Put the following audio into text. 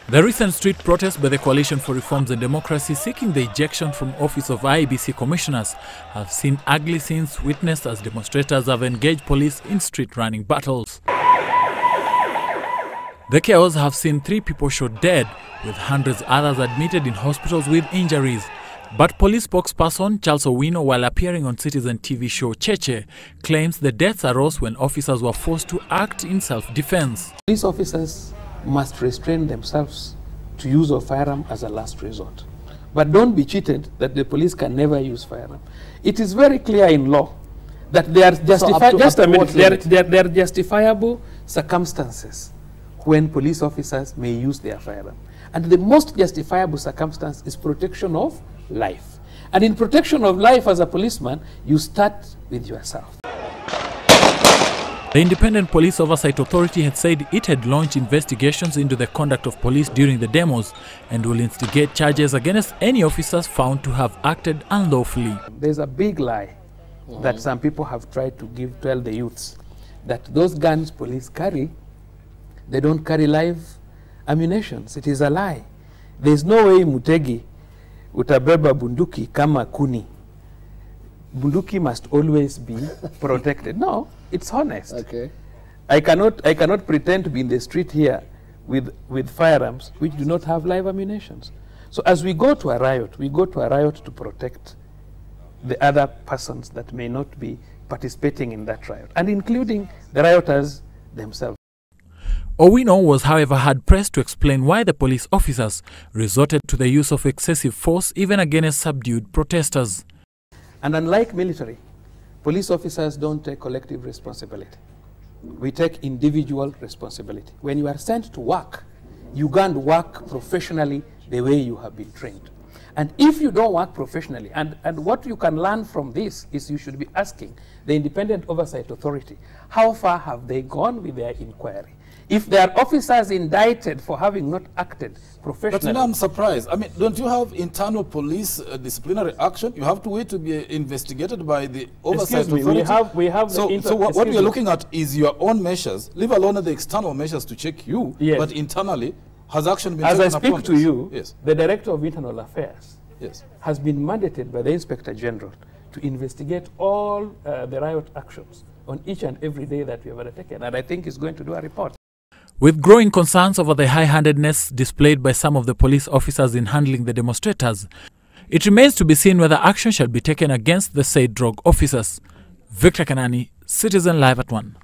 The recent street protests by the Coalition for Reforms and Democracy seeking the ejection from office of IEBC commissioners have seen ugly scenes witnessed as demonstrators have engaged police in street-running battles. The chaos have seen 3 people shot dead, with hundreds others admitted in hospitals with injuries. But police spokesperson Charles Owino, while appearing on Citizen TV show Cheche, claims the deaths arose when officers were forced to act in self-defense. Police officers must restrain themselves to use of firearm as a last resort. But don't be cheated that the police can never use firearm. It is very clear in law that there are justifiable circumstances when police officers may use their firearm. And the most justifiable circumstance is protection of life. And in protection of life as a policeman, you start with yourself. The Independent Police Oversight Authority had said it had launched investigations into the conduct of police during the demos and will instigate charges against any officers found to have acted unlawfully. There's a big lie that some people have tried to tell the youths that those guns police carry, they don't carry live ammunitions. It is a lie. There's no way Mutegi utabeba bunduki kama kuni. Bunduki must always be protected. No, it's honest. Okay. I cannot pretend to be in the street here with firearms which do not have live ammunitions. So as we go to a riot, we go to a riot to protect the other persons that may not be participating in that riot, and including the rioters themselves. Owino was, however, hard pressed to explain why the police officers resorted to the use of excessive force even against subdued protesters. And unlike military, police officers don't take collective responsibility. We take individual responsibility. When you are sent to work, you can't work professionally the way you have been trained. And if you don't work professionally, and what you can learn from this is you should be asking the Independent Oversight Authority, how far have they gone with their inquiry? If there are officers indicted for having not acted professionally. But you know, I'm surprised. I mean, don't you have internal police disciplinary action? You have to wait to be investigated by the oversight authority. We have so what we are looking at is your own measures, leave alone the external measures to check you, yes. But internally, has action been taken? As I speak to you, yes. The Director of Internal Affairs yes. has been mandated by the Inspector General to investigate all the riot actions on each and every day that we have undertaken, and I think is going to do a report. With growing concerns over the high-handedness displayed by some of the police officers in handling the demonstrators, it remains to be seen whether action shall be taken against the said rogue officers. Victor Kanani, Citizen Live at 1.